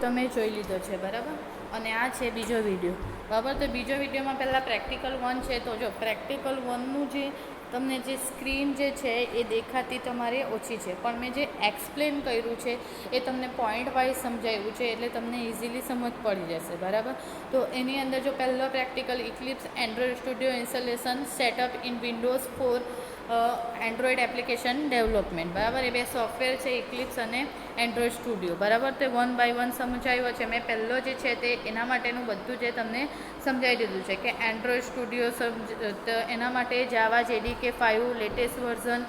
તમે જોઈ લીધો છે બરાબર, અને આ છે બીજો વિડીયો બરાબર. તો બીજો વિડીયોમાં પહેલાં પ્રેક્ટિકલ 1 છે. તો જો પ્રેક્ટિકલ 1નું જે તમને જે સ્ક્રીન જે છે એ દેખાતી તમારે ઓછી છે, પણ મેં જે એક્સપ્લેન કર્યું છે એ તમને પોઈન્ટ વાઇઝ સમજાવ્યું છે, એટલે તમને ઇઝીલી સમજ પડી જશે બરાબર. તો એની અંદર જો પહેલો practical eclipse Android studio installation setup in Windows 4 Android application development બરાબર. એ બે સોફ્ટવેર છે, ઇક્લિપ્સ અને એન્ડ્રોઇડ સ્ટુડિયો બરાબર. તે 1 બાય 1 સમજાવ્યો છે. મેં પહેલો જે છે તે એના માટેનું બધું જે તમને સમજાવી દીધું છે કે એન્ડ્રોઇડ સ્ટુડિયો એના માટે જાવા JDK 5 લેટેસ્ટ વર્ઝન,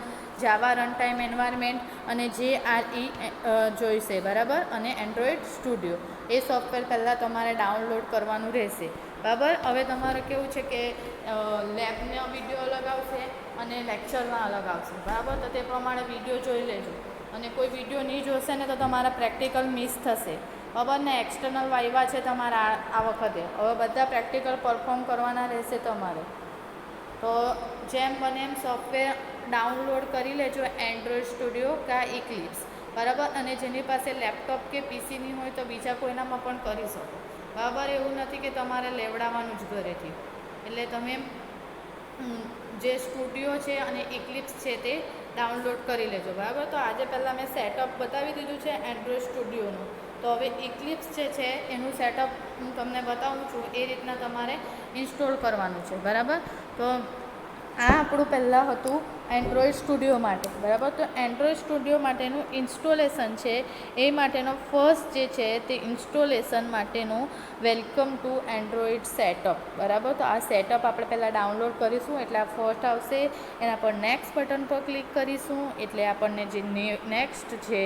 જાવા રન ટાઈમ એન્વાયરમેન્ટ અને JRE જોઈશે બરાબર. અને એન્ડ્રોઇડ સ્ટુડિયો એ સોફ્ટવેર પહેલાં તમારે ડાઉનલોડ કરવાનું રહેશે બરાબર. હવે તમારે કેવું છે કે લેબનો વિડીયો અલગ આવશે અને લેક્ચરમાં અલગ આવશે બરાબર. તો તે પ્રમાણે વિડીયો જોઈ લેજો, અને કોઈ વિડીયો નહીં જોશે ને તો તમારા પ્રેક્ટિકલ મિસ થશે બરાબર ને. એક્સટર્નલ વાઇવા છે તમારા આ વખતે, હવે બધા પ્રેક્ટિકલ પરફોર્મ કરવાના રહેશે તમારે. તો જેમ બને એમ સોફ્ટવેર ડાઉનલોડ કરી લેજો, એન્ડ્રોઇડ સ્ટુડિયો કા ઇક્લિપ્સ બરાબર. અને જેની પાસે લેપટોપ કે પીસી નહીં હોય તો બીજા કોઈનામાં પણ કરી શકો બરાબર. એવું નથી કે તમારે લેવડાવવાનું જ ઘરેથી. એટલે તમે જે સ્ટુડિયો છે અને ઇક્લિપ્સ છે તે ડાઉનલોડ કરી લેજો બરાબર. તો આજે પહેલાં મેં સેટઅપ બતાવી દીધું છે એન્ડ્રોઇડ સ્ટુડિયોનું. તો હવે ઇક્લિપ્સ જે છે એનું સેટઅપ હું તમને બતાવું છું, એ રીતના તમારે ઇન્સ્ટોલ કરવાનું છે બરાબર. તો આ આપણું પહેલાં હતું એન્ડ્રોઇડ સ્ટુડિયો માટે બરાબર. તો એન્ડ્રોઇડ સ્ટુડિયો માટેનું ઇન્સ્ટોલેશન છે, એ માટેનો ફર્સ્ટ જે છે તે ઇન્સ્ટોલેશન માટેનું વેલકમ ટુ એન્ડ્રોઇડ સેટઅપ બરાબર. તો આ સેટઅપ આપણે પહેલાં ડાઉનલોડ કરીશું, એટલે આ ફર્સ્ટ આવશે. એના પર નેક્સ્ટ બટન પર ક્લિક કરીશું એટલે આપણને જે નેક્સ્ટ છે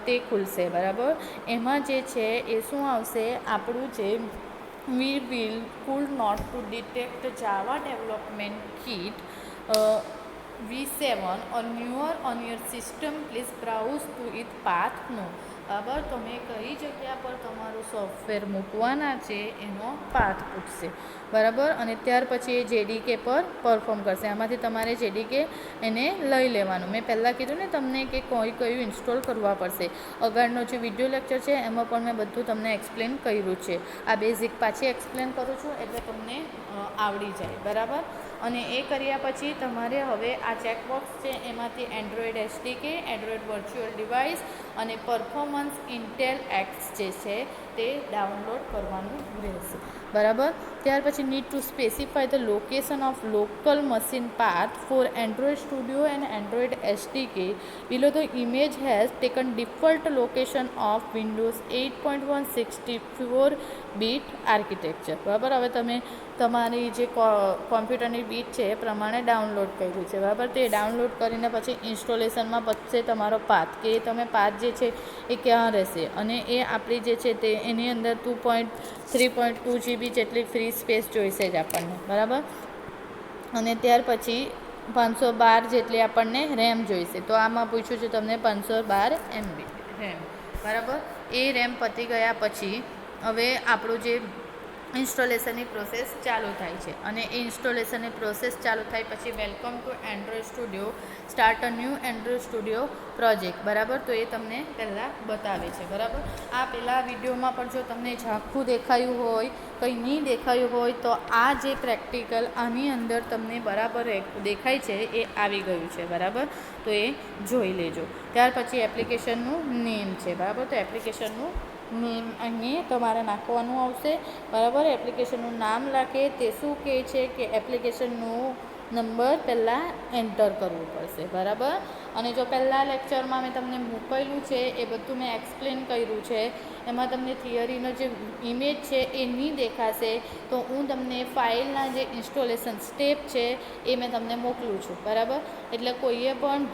તે ખુલશે બરાબર. એમાં જે છે એ શું આવશે, આપણું જે we will could not to detect Java development kit v7 or newer on your system, please browse to it path no બરાબર. તમે કઈ જગ્યા પર તમારું સોફ્ટવેર મૂકવાના છે એનો પાથ પૂછશે બરાબર. અને ત્યાર પછી એ JDK પર પરફોર્મ કરશે. આમાંથી તમારે JDK એને લઈ લેવાનું. મેં પહેલાં કીધું ને તમને કે કયું ઇન્સ્ટોલ કરવા પડશે. આગળનો જે વિડીયો લેક્ચર છે એમાં પણ મેં બધું તમને એક્સપ્લેન કર્યું છે. આ બેઝિક પાછી એક્સપ્લેન કરું છું એટલે તમને આવડી જાય બરાબર. અને એ કર્યા પછી તમારે હવે આ ચેકબોક્સ છે એમાંથી Android SDK, Android virtual device અને પરફોર્મન્સ ઇન્ટેલ એક્સ જે છે તે ડાઉનલોડ કરવાનું રહેશે બરાબર. ત્યાર પછી need to specify the location of local machine path for Android Studio and Android SDK below the image has taken default location of Windows 8.1 64-bit architecture બરાબર. હવે તમે તમારી જે કોમ્પ્યુટરની બીટ છે એ પ્રમાણે ડાઉનલોડ કર્યું છે બરાબર. તે ડાઉનલોડ કરીને પછી ઇન્સ્ટોલેશનમાં પછી તમારો પાથ કે તમે પાથ જે છે એ ક્યાં રહેશે, અને એ આપણી જે છે તે એની અંદર 3.2 GB જેટલી ફ્રી સ્પેસ જોઈશે જ આપણને બરાબર. અને ત્યાર પછી 512 જેટલી આપણને રેમ જોઈશે. તો આમાં પૂછ્યું છે તમને 512 MB રેમ બરાબર. એ રેમ પતી ગયા પછી હવે આપણું જે ઇન્સ્ટોલેશનની પ્રોસેસ ચાલુ થાય છે. અને એ ઇન્સ્ટોલેશનની પ્રોસેસ ચાલુ થાય પછી welcome to Android studio, start a new Android studio project બરાબર. તો એ તમને પહેલાં બતાવે છે બરાબર. આ પહેલાં વિડીયોમાં પણ જો તમને ઝાંખું દેખાયું હોય, કંઈ નહીં દેખાયું હોય તો આ જે પ્રેક્ટિકલ આની અંદર તમને બરાબર દેખાય છે એ આવી ગયું છે બરાબર. તો એ જોઈ લેજો. ત્યાર પછી એપ્લિકેશનનું નેમ છે બરાબર. તો એપ્લિકેશનનું નેમ અહીં તમારે નાખવાનું આવશે બરાબર. એપ્લિકેશનનું નામ લખે તે શું કહે છે કે એપ્લિકેશનનું નંબર પહેલાં એન્ટર કરવું પડશે બરાબર. અને જો પહેલાં લેક્ચરમાં મેં તમને મૂકેલું છે એ બધું મેં એક્સપ્લેન કર્યું છે, એમાં તમને થિયરીનો જે ઇમેજ છે એ નહીં દેખાશે તો હું તમને ફાઇલના જે ઇન્સ્ટોલેશન સ્ટેપ છે એ મેં તમને મોકલું છું બરાબર. એટલે કોઈએ પણ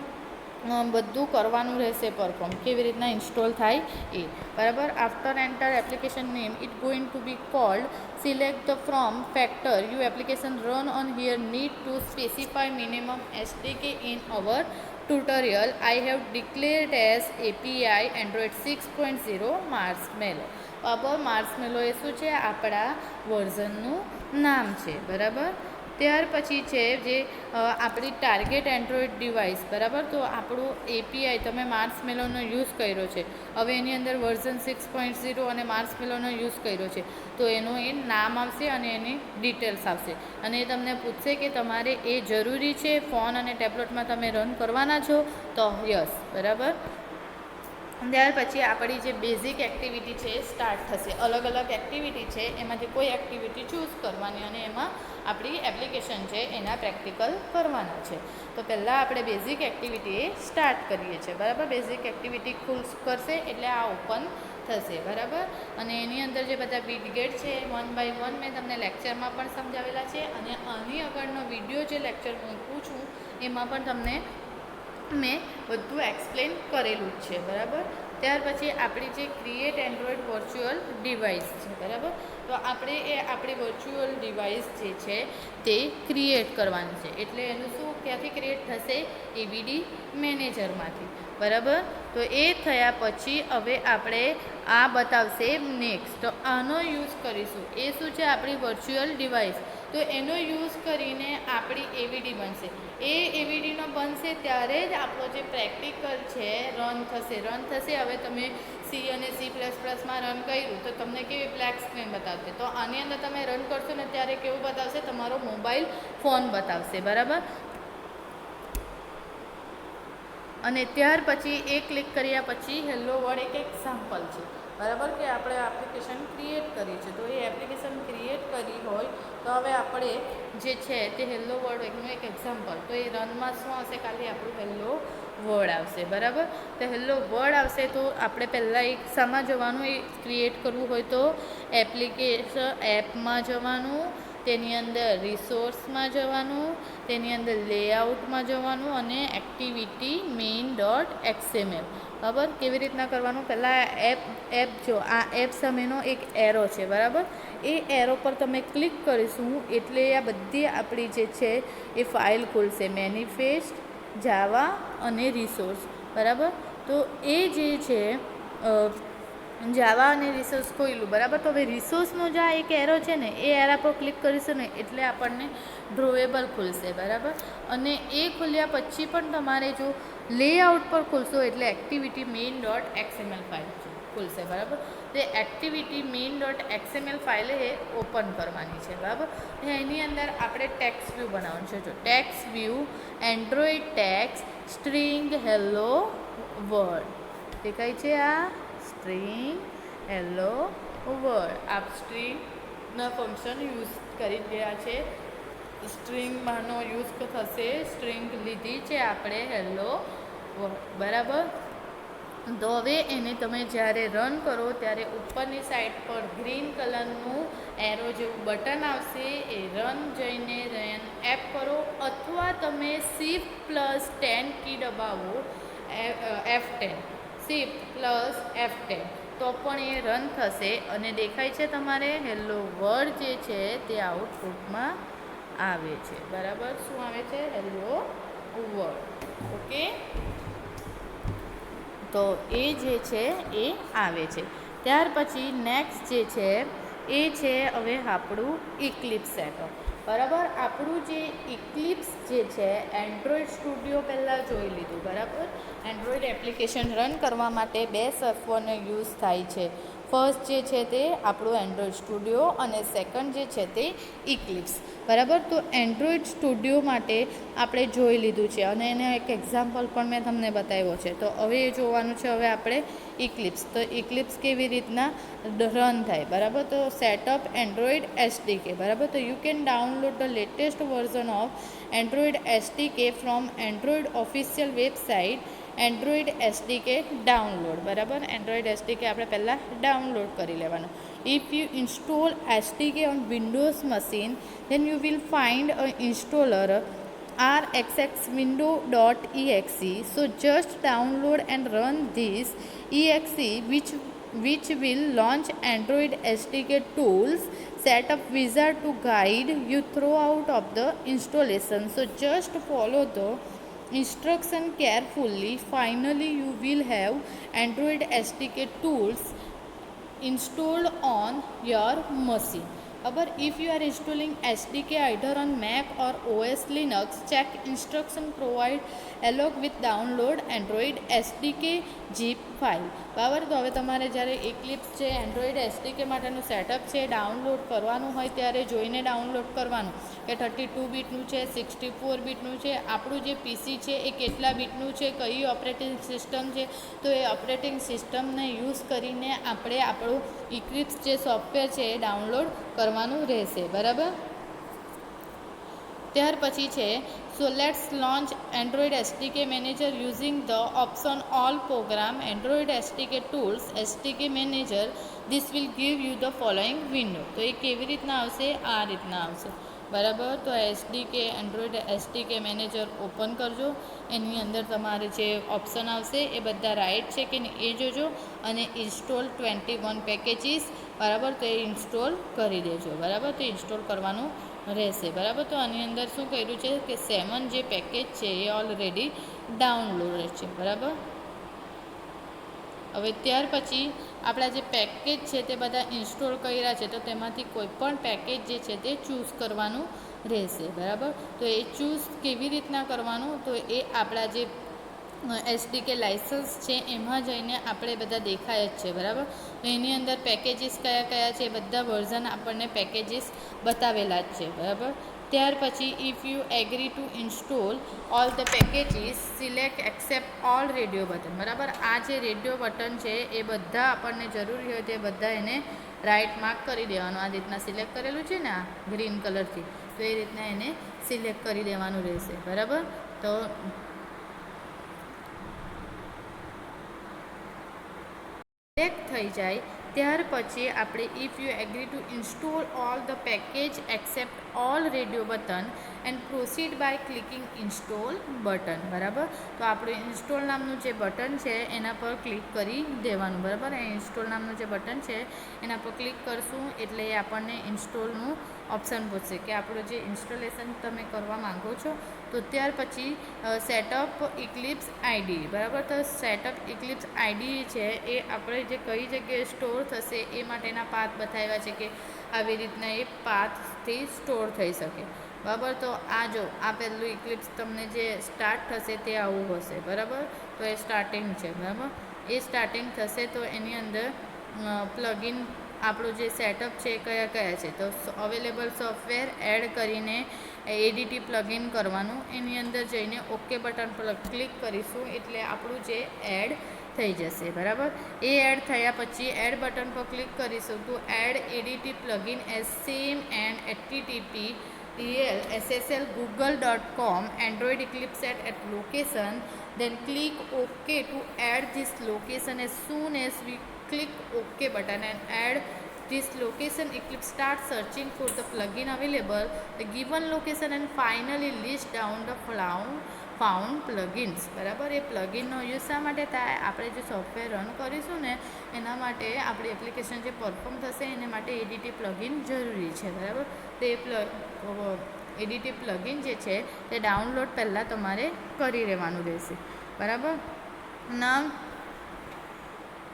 બધું કરવાનું રહેશે પરફોર્મ, કેવી રીતના ઇન્સ્ટોલ થાય એ બરાબર. After enter application name it going to B cold, select the from factor you application run on here need to specify minimum SDK in our tutorial I have declared as API Android 6.0 માર્સમેલો બરાબર. માર્સમેલો એ શું છે, આપણા વર્ઝનનું નામ છે બરાબર. ત્યાર પછી છે જે આપણી ટાર્ગેટ એન્ડ્રોઈડ ડિવાઇસ, બરાબર. તો આપણું એપીઆઈ તમે માર્સમેલોનો યુઝ કર્યો છે, હવે એની અંદર વર્ઝન 6.0 અને માર્સમેલોનો યુઝ કર્યો છે, તો એનું એ નામ આવશે અને એની ડિટેલ્સ આવશે, અને એ તમને પૂછશે કે તમારે એ જરૂરી છે ફોન અને ટેબ્લેટમાં તમે રન કરવાના છો, તો યસ, બરાબર. ત્યાર પછી આપણી જે બેઝિક એક્ટિવિટી છે એ સ્ટાર્ટ થશે. અલગ અલગ એક્ટિવિટી છે, એમાંથી કોઈ એક્ટિવિટી ચૂઝ કરવાની અને એમાં આપણી એપ્લિકેશન છે એના પ્રેક્ટિકલ કરવાના છે. તો પહેલાં આપણે બેઝિક એક્ટિવિટી એ સ્ટાર્ટ કરીએ છીએ, બરાબર. બેઝિક એક્ટિવિટી કરશે એટલે આ ઓપન થશે, બરાબર. અને એની અંદર જે બધા બીટગેટ છે 1 by 1 મેં તમને લેક્ચરમાં પણ સમજાવેલા છે, અને આની આગળનો વિડીયો જે લેક્ચર મૂકું છું એમાં પણ તમને મેં બધું એક્સપ્લેન કરેલું જ છે, બરાબર. ત્યાર પછી આપણી જે ક્રિએટ એન્ડ્રોઈડ વર્ચ્યુઅલ ડિવાઇસ છે, બરાબર. તો આપણે એ આપણી વર્ચ્યુઅલ ડિવાઇસ જે છે તે ક્રિએટ કરવાની છે. એટલે એનું શું ક્યાંથી ક્રિએટ થશે? એવીડી મેનેજરમાંથી, બરાબર. તો એ થયા પછી હવે આપણે આ બતાવશે નેક્સ્ટ. તો આનો યુઝ કરીશું. એ શું છે? આપણી વર્ચ્યુઅલ ડિવાઇસ. તો એનો યુઝ કરીને આપણી એવીડી બનશે. એ એવીડીનો બનશે ત્યારે જ આપણો જે પ્રેક્ટિકલ છે રન થશે. હવે તમે સી અને C++માં રન કર્યું તો તમને કેવી બ્લેક સ્ક્રીન બતાવશે. તો આની અંદર તમે રન કરશો ને ત્યારે કેવું બતાવશે? તમારો મોબાઈલ ફોન બતાવશે, બરાબર. અને ત્યાર પછી એ ક્લિક કર્યા પછી હેલો વર્લ્ડ એક એક્ઝામ્પલ છે, બરાબર, કે આપણે એપ્લિકેશન ક્રિએટ કરી છે. તો એ એપ્લિકેશન ક્રિએટ કરી હોય તો હવે આપણે જે છે તે હેલો વર્લ્ડ એકનું એક એક્ઝામ્પલ, તો એ રનમાં શું આવશે? ખાલી આપણું હેલો વર્લ્ડ આવશે, બરાબર. તો હેલો વર્લ્ડ આવશે તો આપણે પહેલાં એક શામાં જવાનું? એ ક્રિએટ કરવું હોય તો એપમાં જવાનું, તેની અંદર રિસોર્સમાં જવાનું, તેની અંદર લેઆઉટમાં જવાનું, અને એક્ટિવિટી main.xml, બરાબર. કેવી રીતના કરવાનું? પહેલાં એપ જો આ એપ સામેનો એક એરો છે, બરાબર. એ એરો પર તમે ક્લિક કરીશું એટલે આ બધી આપણી જે છે એ ફાઇલ ખુલશે, મેનિફેસ્ટ, જાવા અને રિસોર્સ, બરાબર. તો એ જે છે જાવા અને રિસોર્સ ખોલ્યું, બરાબર. તો હવે રિસોર્સનો જે આ એક એરો છે ને એ એરા પર ક્લિક કરીશું ને એટલે આપણને ડ્રોવેબલ ખુલશે, બરાબર. અને એ ખુલ્યા પછી પણ તમારે જો લેઆઉટ પર ખુલશો એટલે એક્ટિવિટી main.xml ફાઇલ ખુલશે, બરાબર. તે એક્ટિવિટી main.xml ફાઇલ એ ઓપન કરવાની છે, બરાબર. એની અંદર આપણે ટેક્સ્ટ વ્યૂ બનાવવાનું છે. જો text view Android text string hello world દેખાય છે. આ સ્ટ્રિંગ હેલો વર્લ્ડ આપ સ્ટ્રિંગના ફંક્શન યુઝ કરી રહ્યા છે. સ્ટ્રિંગમાંનો યુઝ થશે. સ્ટ્રિંગ લીધી છે આપણે હેલો વર્લ્ડ, બરાબર. તો હવે એને તમે જ્યારે રન કરો ત્યારે ઉપરની સાઈડ પર ગ્રીન કલરનું એરો જેવું બટન આવશે. એ રન જઈને રન એપ કરો, અથવા તમે Shift+10 કી દબાવો, F10, Shift+F10, તો પણ એ રન થશે અને દેખાય છે તમારે હેલો વર્લ્ડ જે છે તે આઉટપુટમાં આવે છે, બરાબર. શું આવે છે? Hello world, okay. તો એ જે છે એ આવે છે. ત્યાર પછી નેક્સ્ટ જે છે એ છે હવે આપણું ઇક્લિપ્સ સેટઅપ, બરાબર. આપણું જે ઇક્લિપ્સ જે છે એન્ડ્રોઈડ સ્ટુડિયો પહેલાં જોઈ લીધું, બરાબર. એન્ડ્રોઈડ એપ્લિકેશન રન કરવા માટે 2 સોફ્ટવેરનો યુઝ થાય છે. ફર્સ્ટ જે છે તે આપણું એન્ડ્રોઈડ સ્ટુડિયો અને સેકન્ડ જે છે તે ઇક્લિપ્સ, બરાબર. તો એન્ડ્રોઈડ સ્ટુડિયો માટે આપણે જોઈ લીધું છે અને એને એક એક્ઝામ્પલ પણ મેં તમને બતાવ્યો છે. તો હવે એ જોવાનું છે હવે આપણે ઇક્લિપ્સ. તો ઇક્લિપ્સ કેવી રીતના રન થાય, બરાબર. તો સેટઅપ એન્ડ્રોઈડ SDK, બરાબર. તો you can download the latest version of Android SDK from Android official website Android SDK download, બરાબર. એન્ડ્રોઈડ SDK આપણે પહેલાં ડાઉનલોડ કરી લેવાનું. If you install SDK on Windows machine, then you will find a installer rxxwindow.exe. So just download and run this exe, which will launch Android SDK tools setup wizard to guide you throughout of the installation. So just follow the instruction carefully. Finally, you will have Android SDK tools installed on your machine. But if you are installing SDK either on Mac or OS Linux, check instruction provide along with download Android SDK zip file. બરાબર, તો હવે તમારે જ્યારે Eclipse છે Android SDK માટેનું setup છે download કરવાનું હોય ત્યારે જોઈને ડાઉનલોડ કરવાનું કે 32 બીટનું છે, 64 બીટનું છે, આપણું જે પીસી છે એ કેટલા બીટનું છે, કઈ ઓપરેટિંગ સિસ્ટમ છે, તો એ ઓપરેટિંગ સિસ્ટમને યુઝ કરીને આપણે આપણું Eclipse જે સોફ્ટવેર છે એ ડાઉનલોડ કરવાનું રહેશે. બરાબર, ત્યાર પછી છે so let's launch Android SDK manager using the option all program Android SDK tools SDK manager this will give you the following window. તો એ કેવી રીતના આવશે? આ રીતના આવશે. બરાબર, તો SDK Android SDK manager open કરજો. એની અંદર તમારે જે ઓપ્શન આવશે એ બધા રાઈટ છે કે નહીં એ જોજો અને ઇન્સ્ટોલ 21 પેકેજીસ. બરાબર, તો એ ઇન્સ્ટોલ કરી દેજો. બરાબર, તો ઇન્સ્ટોલ કરવાનું રહેશે. બરાબર, તો આની અંદર શું કર્યું છે કે 7 જે પેકેજ છે એ ઓલરેડી ડાઉનલોડ છે. બરાબર, હવે ત્યાર પછી આપણા જે પેકેજ છે તે બધા ઇન્સ્ટોલ કર્યા છે તો તેમાંથી કોઈ પણ પેકેજ જે છે તે ચૂઝ કરવાનું રહેશે. બરાબર, તો એ ચૂઝ કેવી રીતના કરવાનું? તો એ આપણા જે એસડીકે લાઇસન્સ છે એમાં જઈને આપણે બધા દેખાય જ છે. બરાબર, તો એની અંદર પેકેજીસ કયા કયા છે બધા વર્ઝન આપણને પેકેજીસ બતાવેલા જ છે. બરાબર, ત્યાર પછી if you agree to install all the packages select accept all radio button. બરાબર, આ જે રેડિયો બટન છે એ બધા આપણને જરૂરી હોય તે બધા એને રાઇટ માર્ક કરી દેવાનું. આ રીતના સિલેક્ટ કરેલું છે ને આ ગ્રીન કલરથી, તો એ રીતના એને સિલેક્ટ કરી દેવાનું રહેશે. બરાબર, તો સિલેક્ટ થઈ જાય ત્યાર પછી આપણે if you agree to install all the package accept all radio button and proceed by clicking install button. બરાબર, તો આપણું ઇન્સ્ટોલ નામનું જે બટન છે એના પર ક્લિક કરી દેવાનું. બરાબર, એ ઇન્સ્ટોલ નામનું જે બટન છે એના પર ક્લિક કરશું એટલે એ આપણને ઇન્સ્ટોલનું ઓપ્શન પૂછશે કે આપણું જે ઇન્સ્ટોલેશન તમે કરવા માંગો છો. તો ત્યાર પછી સેટઅપ ઇક્લિપ્સ આઈડી. બરાબર, તો સેટઅપ ઇક્લિપ્સ આઈડી છે એ આપણે જે કઈ જગ્યાએ સ્ટોર થશે એ માટેના પાથ બતાવ્યા છે કે આવી રીતના એ પાથથી સ્ટોર થઈ શકે. બરાબર, તો આ જો આ પહેલું ઇક્લિપ્સ તમને જે સ્ટાર્ટ થશે તે આવું હશે. બરાબર, તો એ સ્ટાર્ટિંગ છે. બરાબર, એ સ્ટાર્ટિંગ થશે તો એની અંદર પ્લગઇન આપણું જે સેટઅપ છે એ કયા કયા છે તો અવેલેબલ સોફ્ટવેર એડ કરીને એડીટી પ્લગઇન કરવાનું. એની અંદર જઈને ઓકે બટન પર ક્લિક કરીશું એટલે આપણું જે એડ થઈ જશે. બરાબર, એ એડ થયા પછી એડ બટન પર ક્લિક કરીશું તો add ADT plugin as same and http SSL google.com Android Eclipse at location, then click OK to add this location. As soon as we click OK button and add this location, Eclipse starts searching for the plugin available, the given location, and finally list down the found plugins. બરાબર, એ પ્લગિનનો use શા માટે થાય? આપણે જે software run કરીશું ને એના માટે આપણી એપ્લિકેશન જે પરફોર્મ થશે એને માટે એડીટી પ્લગિન જરૂરી છે. બરાબર, તો એ એડીટી પ્લગિન જે છે તે ડાઉનલોડ પહેલાં તમારે કરી લેવાનું રહેશે. બરાબર, નામ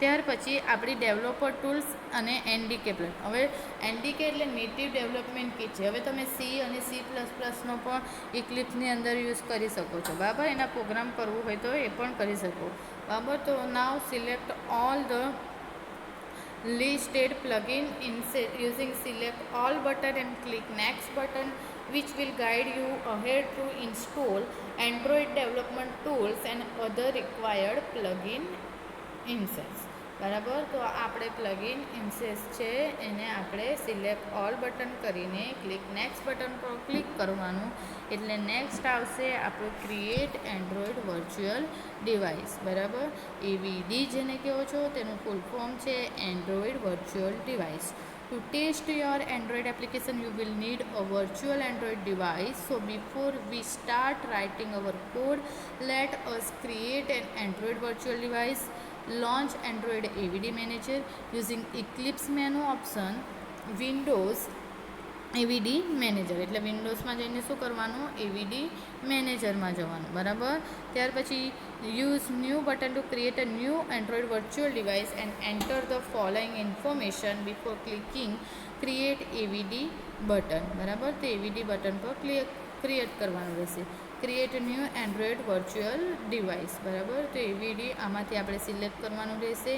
ત્યાર પછી આપણી ડેવલપર ટૂલ્સ અને એનડીકે પ્લસ. હવે એનડીકે એટલે નેટિવ ડેવલપમેન્ટ કિટ છે. હવે તમે સી અને સી પ્લસ પ્લસનો પણ ઇક્લિપ્સની અંદર યુઝ કરી શકો છો. બરાબર, એના પ્રોગ્રામ કરવું હોય તો એ પણ કરી શકો. બરાબર, તો now select all the listed plugin using select all button and click next button, which will guide you ahead to install Android development tools and other required plugin insets. બરાબર, તો આપણે પ્લગઇન ઇન્સેસ છે એને આપણે સિલેક્ટ ઓલ બટન કરીને click next button પર click કરવાનું એટલે નેક્સ્ટ આવશે આપણું ક્રિએટ એન્ડ્રોઈડ વર્ચ્યુઅલ ડિવાઇસ. બરાબર, એવીડી જેને કહો છો તેનું ફૂલ ફોર્મ છે Android virtual device. To test your Android application, you will need a virtual Android device. So before we start writing our code, let us create an Android virtual device. Launch Android AVD Manager using Eclipse menu option, Windows AVD manager, એટલે વિન્ડોઝમાં જઈને શું કરવાનું, એવીડી મેનેજરમાં જવાનું, બરાબર. ત્યાર પછી use new button to create a new Android virtual device and enter the following information before clicking create AVD button, બરાબર. તો એવીડી બટન પર ક્રિએટ કરવાનું રહેશે. Create new Android virtual device, બરાબર. તો એવીડી આમાંથી આપણે સિલેક્ટ કરવાનું રહેશે,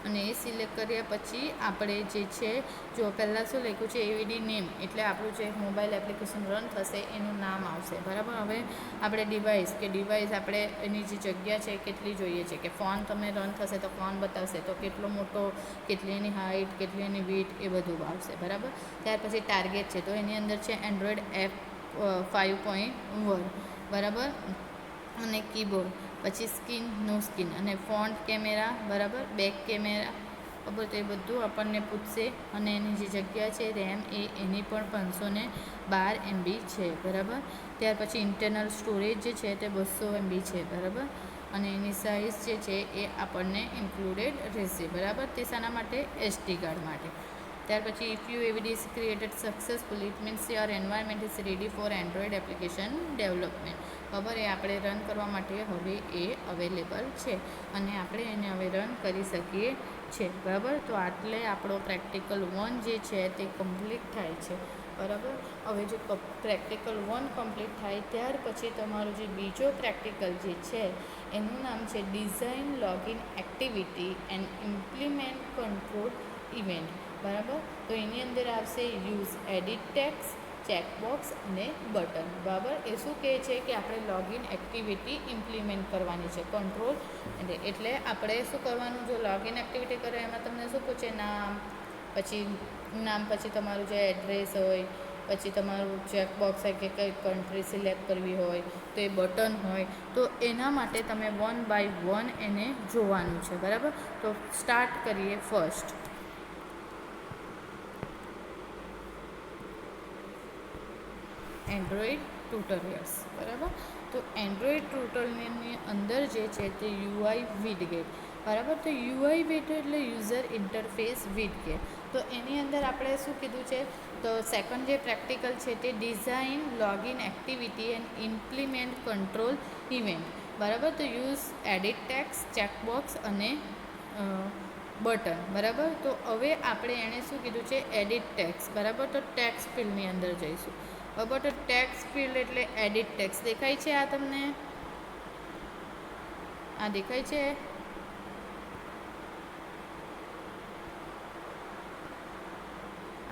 અને એ સિલેક્ટ કર્યા પછી આપણે જે છે, જો પહેલાં શું લખ્યું છે, એવીડી નેમ, એટલે આપણું જે મોબાઈલ એપ્લિકેશન રન થશે એનું નામ આવશે, બરાબર. હવે આપણે ડિવાઇસ આપણે એની જે જગ્યા છે કેટલી જોઈએ છે, કે ફોન તમે રન થશે તો ફોન બતાવશે, તો કેટલો મોટો, કેટલી એની હાઇટ, કેટલી એની વીથ, એ બધું આવશે, બરાબર. ત્યાર પછી ટાર્ગેટ છે, તો એની અંદર છે એન્ડ્રોઈડ એપ 5.1, બરાબર. અને કીબોર્ડ, પછી સ્કીન, નો સ્કીન, અને ફ્રન્ટ કેમેરા, બરાબર, બેક કેમેરા, બરાબર. તો એ બધું આપણને પૂછશે. અને એની જે જગ્યા છે રેમ, એની પણ 512 MB છે, બરાબર. ત્યાર પછી ઇન્ટરનલ સ્ટોરેજ જે છે તે 200 MB છે, બરાબર. અને એની સાઇઝ જે છે એ આપણને ઇન્ક્લુડેડ રહેશે, બરાબર. તે શાના માટે, SD કાર્ડ માટે. ત્યાર પછી if you AVD is created successfully, it means your environment is ready for Android application development, બરાબર. એ આપણે રન કરવા માટે હવે એ અવેલેબલ છે, અને આપણે એને હવે રન કરી શકીએ છીએ, બરાબર. તો આટલે આપણો પ્રેક્ટિકલ 1 જે છે તે કમ્પ્લીટ થાય છે, બરાબર. હવે જો પ્રેક્ટિકલ 1 કમ્પ્લીટ થાય ત્યાર પછી તમારું જે બીજો પ્રેક્ટિકલ જે છે એનું નામ છે design login activity and implement control event, બરાબર. તો એની અંદર આવશે યુઝ એડિટ ટેક્સ, ચેકબોક્સ અને બટન, બરાબર. એ શું કહે છે કે આપણે લોગિન એક્ટિવિટી ઇમ્પ્લિમેન્ટ કરવાની છે, કંટ્રોલ, એટલે આપણે શું કરવાનું, જો લોગિન એક્ટિવિટી કરે એમાં તમને શું પૂછે, નામ, પછી તમારું જે એડ્રેસ હોય, પછી તમારું ચેકબોક્સ હોય કે કઈ કન્ટ્રી સિલેક્ટ કરવી હોય, તો એ બટન હોય, તો એના માટે તમે 1 બાય 1 એને જોવાનું છે, બરાબર. તો સ્ટાર્ટ કરીએ ફર્સ્ટ. એન્ડ્રોઈડ ટ્યુટોરિયલ્સ, બરાબર. તો એન્ડ્રોઈડ ટ્યુટોરિયલની અંદર જે છે તે UI વિડગેટ, બરાબર. તો UI વિડગેટ એટલે યુઝર ઇન્ટરફેસ વિડગેટ. તો એની અંદર આપણે શું કીધું છે, તો સેકન્ડ જે પ્રેક્ટિકલ છે તે design login activity and implement control event, બરાબર. તો યુઝ એડિટ ટેક્સ, ચેકબોક્સ અને બટન, બરાબર. તો હવે આપણે એણે શું કીધું છે, એડિટ ટેક્સ, બરાબર. તો ટેક્સ ફિલ્ડની અંદર જઈશું, બરાબર. તો ટેક્સ ફિલ્ડ એટલે એડિટ ટેક્સ દેખાય છે, આ તમને આ દેખાય છે,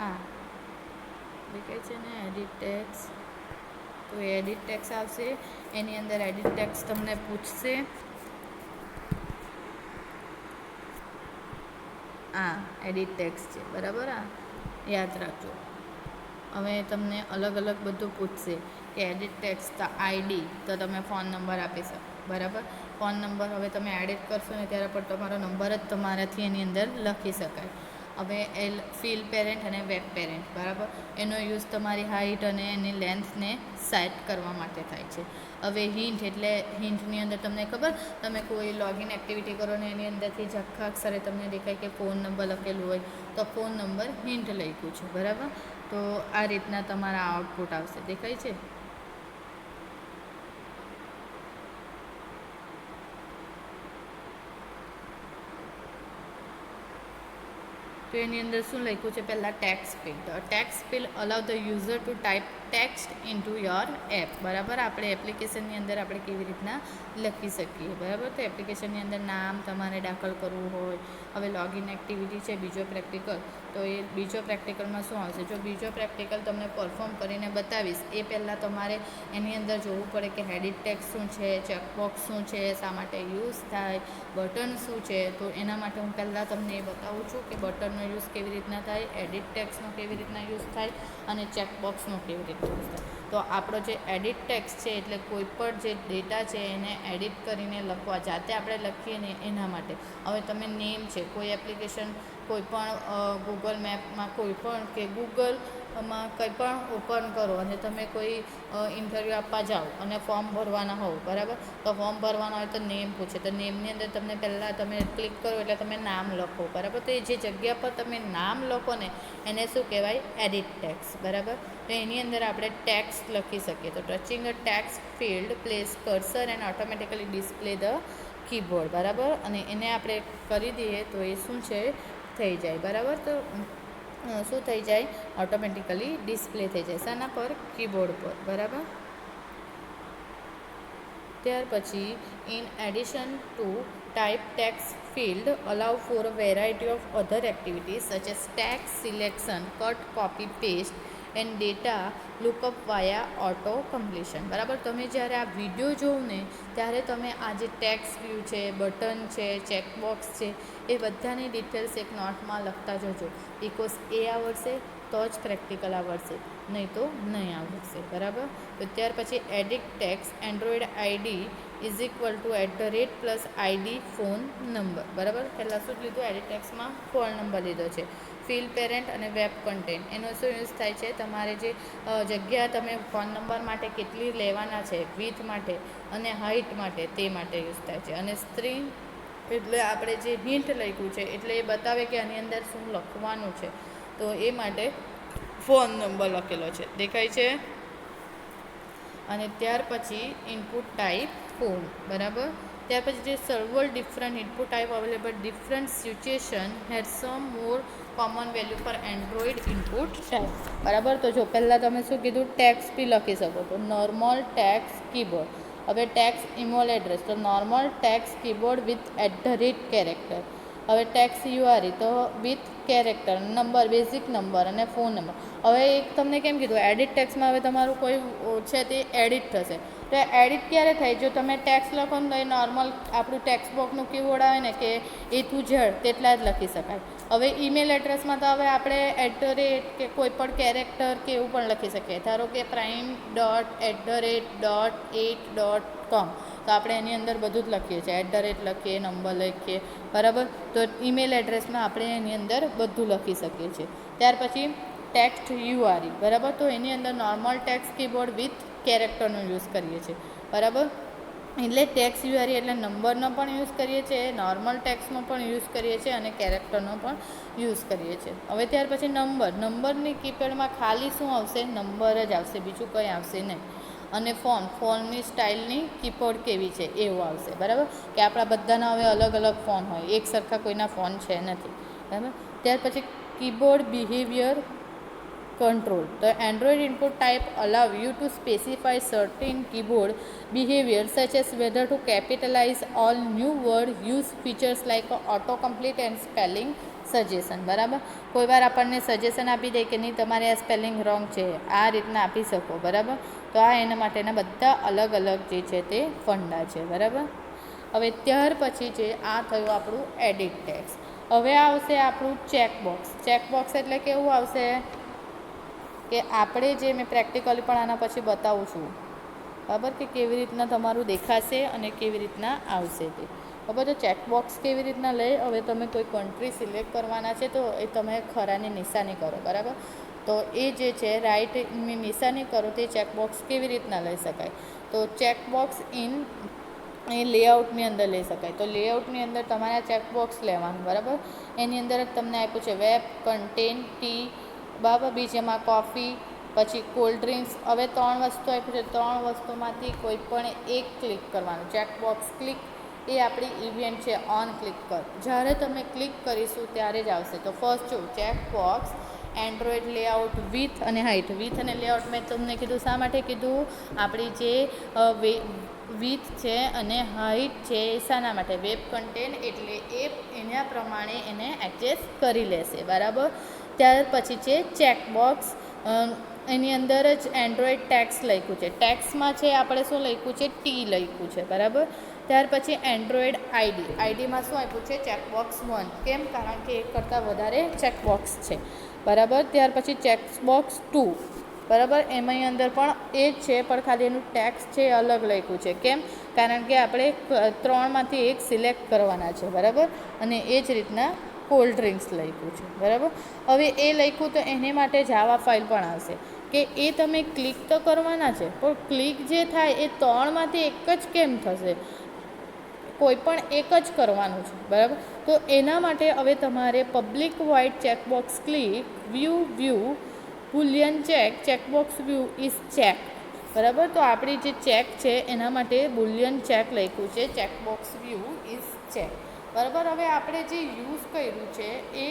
આ દેખાય છે ને એડિટ ટેક્સ. તો એડિટ ટેક્સ આવશે, એની અંદર એડિટ ટેક્સ તમને પૂછશે, આ એડિટ ટેક્સ છે, બરાબર. આ યાદ રાખજો. હવે તમને અલગ અલગ બધું પૂછશે કે એડિટ ટેક્સ, તો ID, તો તમે ફોન નંબર આપી શકો, બરાબર. ફોન નંબર હવે તમે એડિટ કરશો ને ત્યારે પણ તમારો નંબર જ તમારાથી એની અંદર લખી શકાય. હવે ફિલ પેરેન્ટ અને વેબ પેરેન્ટ, બરાબર. એનો યુઝ તમારી હાઇટ અને એની લેન્થને સેટ કરવા માટે થાય છે. હવે હિન્ટ, એટલે હિન્ટની અંદર તમને ખબર, તમે કોઈ લોગિન એક્ટિવિટી કરો ને એની અંદરથી જ આખા અક્ષરે તમને દેખાય કે ફોન નંબર લખેલું હોય, તો ફોન નંબર હિન્ટ લખ્યું છે, બરાબર. તો આ રીતના તમારા આઉટપુટ આવશે, દેખાય છે. તો એની અંદર શું લખ્યું છે, પહેલાં text field. Text field allow the user to type text into your app, બરાબર. આપણે એપ્લિકેશનની અંદર આપણે કેવી રીતના લખી શકીએ, બરાબર. તો એપ્લિકેશનની અંદર નામ તમારે દાખલ કરવું હોય. હવે લોગિન એક્ટિવિટી છે બીજો પ્રેક્ટિકલ, તો એ બીજો પ્રેક્ટિકલમાં શું આવશે, જો બીજો પ્રેક્ટિકલ તમને પરફોર્મ કરીને બતાવીશ એ પહેલાં તમારે એની અંદર જોવું પડે કે એડિટ ટેક્સ શું છે, ચેકબોક્સ શું છે, શા માટે યુઝ થાય, બટન શું છે. તો એના માટે હું પહેલાં તમને એ બતાવું છું કે બટનનો યુઝ કેવી રીતના થાય, એડિટ ટેક્સનો કેવી રીતના યુઝ થાય, અને ચેકબોક્સનો કેવી રીતના યુઝ થાય. તો આપણો જે એડિટ ટેક્સ છે એટલે કોઈ પણ જે ડેટા છે એને એડિટ કરીને લખવા, જાતે આપણે લખીએ ને એના માટે. હવે તમે નેમ છે, કોઈ એપ્લિકેશન, કોઈ પણ ગૂગલ મેપમાં કોઈ પણ કે ગૂગલ માં કંઈ પણ ઓપન કરો અને તમે કોઈ ઇન્ટરવ્યૂ આપવા જાઓ અને ફોર્મ ભરવાના હોવ, બરાબર, તો ફોર્મ ભરવાના હોય તો નેમ પૂછે, તો નેમની અંદર તમને પહેલાં તમે ક્લિક કરો એટલે તમે નામ લખો, બરાબર. તો એ જે જગ્યા પર તમે નામ લખો ને એને શું કહેવાય? એડિટ ટેક્સ્ટ, બરાબર. તો એની અંદર આપણે ટેક્સ્ટ લખી શકીએ. તો touching a text field place cursor and automatically display the keyboard, બરાબર. અને એને આપણે કરી દઈએ તો એ શું છે? થઈ જાય, બરાબર. તો શું થઈ જાય? ઓટોમેટિકલી ડિસ્પ્લે થઈ જાય. શાના પર? કીબોર્ડ પર, બરાબર. ત્યાર પછી in addition to type text field allow for a variety of other activities such as text selection, cut, copy, paste and data lookup via auto completion, બરાબર. તમે જ્યારે આ વિડીયો જોવો ને ત્યારે તમે આ જે ટેક્સ્ટ વ્યૂ છે, બટન છે, ચેકબોક્સ છે, એ બધાની ડિટેલ્સ એક નોટમાં લખતા જજો, બિકોઝ એ આવડશે તો જ પ્રેક્ટિકલ આવડશે, નહીં તો નહીં આવડશે, બરાબર. તો ત્યાર પછી edit text Android ID is equal to @ +ID phone number, બરાબર. પહેલાં શું લીધું? એડિટ ટેક્સ્ટમાં ફોન નંબર લીધો છે. ફિલ પેરેન્ટ અને વેબ કન્ટેન્ટ એનો શું યુઝ થાય છે? તમારે જે જગ્યા તમે ફોન નંબર માટે કેટલી લેવાના છે, વિથ માટે અને હાઇટ માટે, તે માટે યુઝ થાય છે. અને સ્ટ્રિંગ એટલે આપણે જે હિન્ટ લખ્યું છે એટલે એ બતાવે કે આની અંદર શું લખવાનું છે, તો એ માટે ફોન નંબર લખેલો છે, દેખાય છે. અને ત્યાર પછી ઇનપુટ ટાઈપ ફોન, બરાબર. ત્યાર પછી જે server different input type available different situation had some more common value for Android input type, બરાબર. તો જો પહેલાં તમે શું કીધું? ટેક્સ્ટ બી લખી શકો, તો નોર્મલ ટેક્સ્ટ કીબોર્ડ. હવે ટેક્સ્ટ ઇમેલ એડ્રેસ, તો normal text keyboard with @ character. હવે ટેક્સ્ટ યુઆરઈ તો with character, number, basic number અને ફોન નંબર. હવે એક તમને કેમ કીધું? એડિટ ટેક્સ્ટમાં હવે તમારું કોઈ છે તે એડિટ થશે. તો એડિટ ક્યારે થાય? જો તમે ટેક્સ્ટ લખો ને તો એ નોર્મલ આપણું ટેક્સ્ટ બોક્સનું કીવર્ડ આવે ને કે A to Z તેટલા જ લખી શકાય. હવે ઈમેલ એડ્રેસમાં તો હવે આપણે @ કે કોઈ પણ કેરેક્ટર કે એવું પણ લખી શકીએ. ધારો કે prime.@.8.com, તો આપણે એની અંદર બધું જ લખીએ છીએ, @ લખીએ, નંબર લખીએ, બરાબર. તો ઈમેલ એડ્રેસમાં આપણે એની અંદર બધું લખી શકીએ છીએ. ત્યાર પછી ટેક્સ્ટ યુઆરઈ, બરાબર. તો એની અંદર નોર્મલ ટેક્સ્ટ કીબોર્ડ વિથ કેરેક્ટરનો યુઝ કરીએ છીએ, બરાબર. એટલે ટેક્સ્ટ યુઆરઈ એટલે નંબરનો પણ યુઝ કરીએ છીએ, નોર્મલ ટેક્સ્ટનો પણ યુઝ કરીએ છીએ અને કેરેક્ટરનો પણ યુઝ કરીએ છીએ. હવે ત્યાર પછી નંબરની કીપેડમાં ખાલી શું આવશે? નંબર જ આવશે, બીજું કંઈ આવશે નહીં. અને ફોનની સ્ટાઇલની કીપોર્ડ કેવી છે એવું આવશે, બરાબર. કે આપણા બધાના હવે અલગ અલગ ફોન હોય, એક સરખા કોઈના ફોન છે નથી, બરાબર. ત્યાર પછી keyboard behaviour control. The Android input type allow you to specify certain keyboard behavior such as whether to capitalize all new word, use features like autocomplete and spelling suggestion, બરાબર. કોઈ વાર આપણને સજેશન આપી દે કે નહીં તમારે આ સ્પેલિંગ રોંગ છે, આ રીતના આપી શકો, બરાબર. તો આ એના માટેના બધા અલગ અલગ જે છે તે ફંડા છે, બરાબર. હવે ત્યાર પછી જે આ થયું આપણું એડિટ ટેક્સ્ટ. હવે આવશે આપણું ચેકબોક્સ. ચેકબોક્સ એટલે કેવું આવશે? કે આપણે જે મેં પ્રેક્ટિકલી પણ આના પછી બતાવું છું, બરાબર, કે કેવી રીતના તમારું દેખાશે અને કેવી રીતના આવશે તે, બરાબર. તો ચેકબોક્સ કેવી રીતના લે? હવે તમે કોઈ કન્ટ્રી સિલેક્ટ કરવાના છે તો એ તમે ખરાની નિશાની કરો, બરાબર. તો એ જે છે રાઈટની નિશાની કરો તે ચેકબોક્સ કેવી રીતના લઈ શકાય? તો ચેકબોક્સ એ લેઆઉટની અંદર લઈ શકાય. તો લેઆઉટની અંદર તમારે ચેકબોક્સ લેવાનું, બરાબર. એની અંદર જ તમને આપ્યું છે વેબ, કન્ટેન્ટ, ટી, બરાબર. બીજામાં કોફી, પછી કોલ્ડ ડ્રિંક્સ. હવે 3 વસ્તુ આપી છે, 3 વસ્તુમાંથી કોઈ પણ એક ક્લિક કરવાનું. ચેકબોક્સ ક્લિક એ આપણી ઇવેન્ટ છે, ઓન ક્લિક કર. જ્યારે તમે ક્લિક કરીશું ત્યારે જ આવશે. તો ફર્સ્ટ જો ચેકબોક્સ એન્ડ્રોઈડ લેઆઉટ વિથ અને હાઇટ. વિથ અને લેઆઉટ મેં તમને કીધું, શા માટે કીધું? આપણી જે વિથ છે અને હાઇટ છે એ શાના માટે? વેબ કન્ટેન્ટ, એટલે એ એના પ્રમાણે એને એડજસ્ટ કરી લેશે, બરાબર. ત્યાર પછી છે ચેકબોક્સ. એની અંદર જ એન્ડ્રોઈડ ટેક્સ્ટ લખ્યું છે. ટેક્સ્ટમાં છે આપણે શું લખ્યું છે? ટી લખ્યું છે, બરાબર. ત્યાર પછી એન્ડ્રોઈડ આઈડી. આઈડીમાં શું આપ્યું છે? ચેકબોક્સ 1. કેમ? કારણ કે એક કરતાં વધારે ચેકબોક્સ છે, બરાબર. ત્યાર પછી ચેકબોક્સ 2, બરાબર. એમાંની અંદર પણ એ જ છે, પણ ખાલી એનું ટેક્સ્ટ છે અલગ લખ્યું છે. કેમ? કારણ કે આપણે 3માંથી એક સિલેક્ટ કરવાના છે, બરાબર. અને એ જ રીતના કોલ્ડ ડ્રિંક્સ લખ્યું છે, બરાબર. હવે એ લખ્યું તો એને માટે જાવા ફાઇલ પણ આવશે કે એ તમે ક્લિક તો કરવાના છે, પણ ક્લિક જે થાય એ ત્રણમાંથી એક જ કેમ થશે, કોઈ પણ એક જ કરવાનું છે, બરાબર. તો એના માટે હવે તમારે public void checkbox click view Boolean checkbox view is check, બરાબર. તો આપણી જે ચેક છે એના માટે બુલિયન ચેક લખ્યું છે, ચેકબોક્સ વ્યૂ ઇઝ ચેક, બરાબર. હવે આપણે જે યુઝ કર્યું છે એ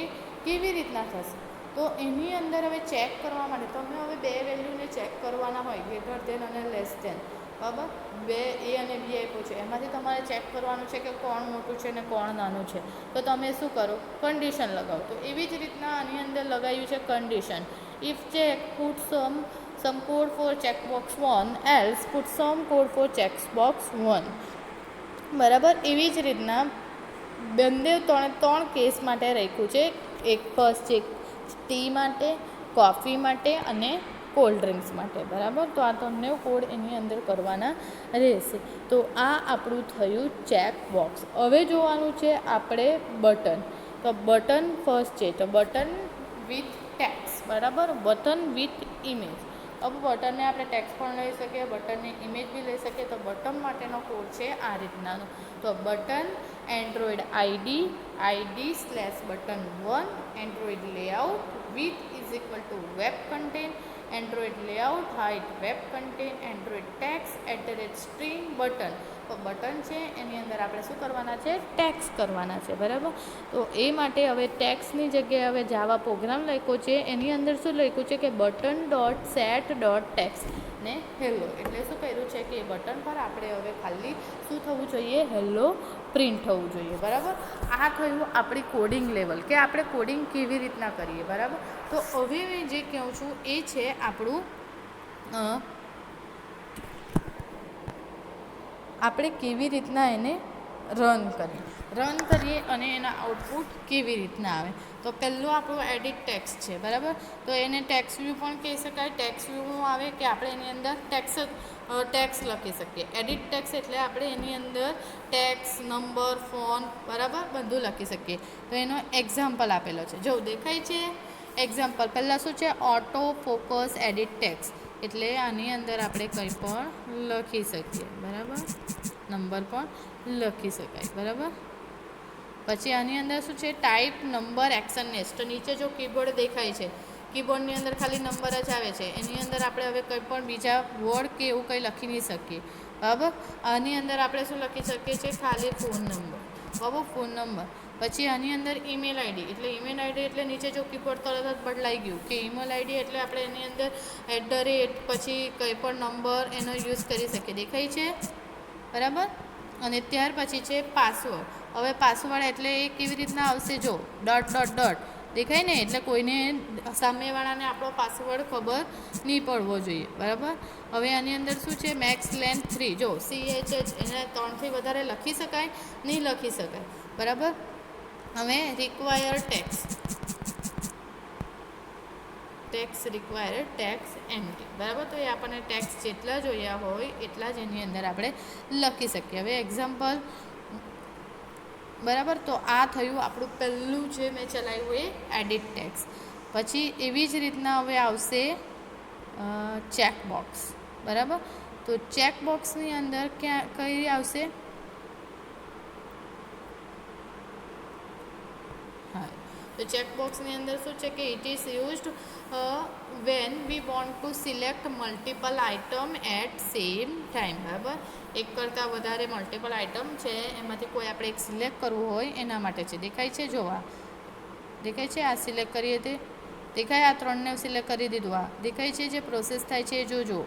કેવી રીતના થશે, તો એની અંદર હવે ચેક કરવા માટે તમે હવે બે વેલ્યુને ચેક કરવાના હોય, ગ્રેટર ધેન અને લેસ ધેન, બરાબર. બે એ અને બી આપ્યું છે, એમાંથી તમારે ચેક કરવાનું છે કે કોણ મોટું છે ને કોણ નાનું છે. તો તમે શું કરો, કન્ડિશન લગાવો. તો એવી જ રીતના આની અંદર લગાવ્યું છે condition. If check put sum code four checkbox 1 else put sum code four checkbox 1, બરાબર. એવી જ રીતના બંને ત્રણ કેસ માટે રાખ્યું છે. એક ફર્સ્ટ છે ટી માટે, કોફી માટે અને કોલ્ડ ડ્રિંક્સ માટે, બરાબર. તો આ તમને કોડ એની અંદર કરવાના રહેશે. તો આ આપણું થયું ચેક બોક્સ. હવે જોવાનું છે આપણે બટન. તો બટન ફર્સ્ટ છે, તો બટન વિથ ટેક્સ, બરાબર, બટન વિથ ઇમેજ. હવે બટનને આપણે ટેક્સ પણ લઈ શકીએ, બટનની ઇમેજ બી લઈ શકીએ. તો બટન માટેનો કોડ છે આ રીતનાનો. તો button Android id/button1 Android layout width is equal to web content, Android layout height web content, Android tax @string button. તો બટન છે એની અંદર આપણે શું કરવાના છે, ટેક્સ કરવાના છે, બરાબર. તો એ માટે હવે ટેક્સની જગ્યાએ હવે જાવા પ્રોગ્રામ લખ્યો છે. એની અંદર શું લખ્યું છે કે button dot set dot tax ને હેલો, એટલે શું કર્યું છે કે બટન પર આપણે હવે ખાલી શું થવું જોઈએ, હેલો પ્રિન્ટ થવું જોઈએ, બરાબર. આ થયું આપણી કોડિંગ લેવલ, કે આપણે કોડિંગ કેવી રીતના કરીએ, બરાબર. તો હવે મેં જે કહું છું એ છે આપણું આપણે કેવી રીતના એને રન કરીએ અને એના આઉટપુટ કેવી રીતના આવે. તો પહેલું આપણું એડિટ ટેક્સ છે, બરાબર. તો એને ટેક્સ વ્યૂ પણ કહી શકાય. ટેક્સ વ્યૂ આવે કે આપણે એની અંદર ટેક્સ લખી શકીએ. એડિટ ટેક્સ એટલે આપણે એની અંદર ટેક્સ, નંબર, ફોન, બરાબર, બધું લખી શકીએ. તો એનો એક્ઝામ્પલ આપેલો છે, જો દેખાય છે એક્ઝામ્પલ. પહેલાં શું છે, ઓટો ફોકસ એડિટ ટેક્સ, એટલે આની અંદર આપણે કંઈ પણ લખી શકીએ, બરાબર, નંબર પણ લખી શકાય, બરાબર. પછી આની અંદર શું છે, ટાઈપ નંબર એક્શન નેક્સ્ટ. તો નીચે જો કીબોર્ડ દેખાય છે, કીબોર્ડની અંદર ખાલી નંબર જ આવે છે, એની અંદર આપણે હવે કંઈ પણ બીજા વર્ડ કે એવું કંઈ લખી નહીં શકીએ, બરાબર. આની અંદર આપણે શું લખી શકીએ છીએ, ખાલી ફોન નંબર, બરાબર, ફોન નંબર. પછી આની અંદર ઈમેલ આઈડી, એટલે ઈમેલ આઈડી એટલે નીચે જો કીબોર્ડ તરત જ બદલાઈ ગયું કે ઈમેલ આઈડી એટલે આપણે એની અંદર @ પછી કંઈ પણ નંબર એનો યુઝ કરી શકીએ, દેખાય છે, બરાબર. અને ત્યાર પછી છે પાસવર્ડ. હવે પાસવર્ડ એટલે એ કેવી રીતના આવશે, જો ડોટ દેખાય ને, એટલે કોઈને સામેવાળાને આપણો પાસવર્ડ ખબર નહીં પડવો જોઈએ, બરાબર. હવે આની અંદર શું છે, મેક્સ લેન્થ 3, જો CHH એને 3થી વધારે લખી શકાય નહીં, લખી શકાય, બરાબર. હવે require tax require tax MT, બરાબર. તો એ આપણને ટેક્સ જેટલા જોયા હોય એટલા જ એની અંદર આપણે લખી શકીએ. હવે એક્ઝામ્પલ, બરાબર. તો આ થયું આપણું પહેલું જે મેં ચલાવ્યું એ એડિટ ટેક્સ. પછી એવી જ રીતના હવે આવશે ચેકબોક્સ, બરાબર. તો ચેકબોક્સની અંદર કઈ આવશે, હા. તો ચેકબોક્સની અંદર શું છે કે it is used when we want to select multiple item at same time, બરાબર. એક કરતાં વધારે મલ્ટિપલ આઇટમ છે, એમાંથી કોઈ આપણે એક સિલેક્ટ કરવું હોય એના માટે છે. દેખાય છે, જોવા દેખાય છે, આ સિલેક્ટ કરીએ તે દેખાય, આ 3ને સિલેક્ટ કરી દીધું, આ દેખાય છે, જે પ્રોસેસ થાય છે એ જોજો,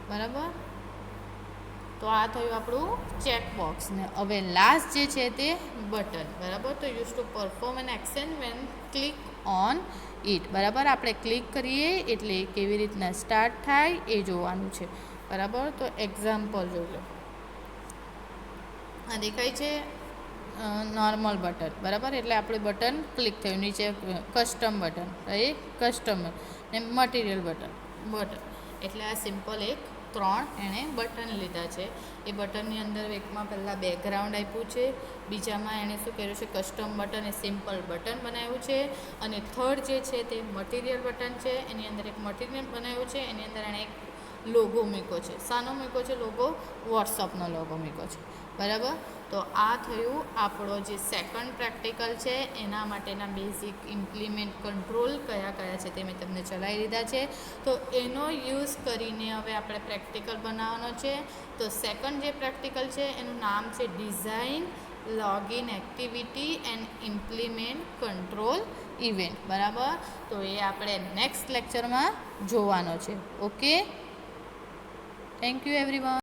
બરાબર. તો આ થયું આપણું ચેકબોક્સ. ને હવે લાસ્ટ જે છે તે બટન, બરાબર. તો use to perform an action when click on it, બરાબર. આપણે ક્લિક કરીએ એટલે કેવી રીતના સ્ટાર્ટ થાય એ જોવાનું છે, બરાબર. તો એક્ઝામ્પલ જોઈ લો, આ દેખાય છે નોર્મલ બટન, બરાબર. એટલે આપણે બટન ક્લિક થયું, નીચે કસ્ટમ બટન, રાઈટ, કસ્ટમ ને મટીરિયલ બટન એટલે આ સિમ્પલ એક 3 એણે બટન લીધા છે. એ બટનની અંદર એકમાં પહેલાં બેકગ્રાઉન્ડ આપ્યું છે, બીજામાં એણે શું કર્યું છે, કસ્ટમ બટન એ સિમ્પલ બટન બનાવ્યું છે, અને થર્ડ જે છે તે મટીરિયલ બટન છે. એની અંદર એક મટીરિયલ બનાવ્યું છે, એની અંદર એણે એક લોગો મૂક્યો છે. શાનો મૂક્યો છે લોગો? વોટ્સઅપનો લોગો મૂક્યો છે. બરાબર. તો આ થયું આપણો જે સેકન્ડ પ્રેક્ટિકલ છે, એના માટેના બેઝિક ઇમ્પ્લિમેન્ટ કંટ્રોલ કયા કયા છે તે મેં તમને ચલાવી લીધા છે. તો એનો યુઝ કરીને હવે આપણે પ્રેક્ટિકલ બનાવવાનો છે. તો સેકન્ડ જે પ્રેક્ટિકલ છે એનું નામ છે design login activity and implement control event. બરાબર. તો એ આપણે નેક્સ્ટ લેક્ચરમાં જોવાનો છે. Okay, thank you everyone.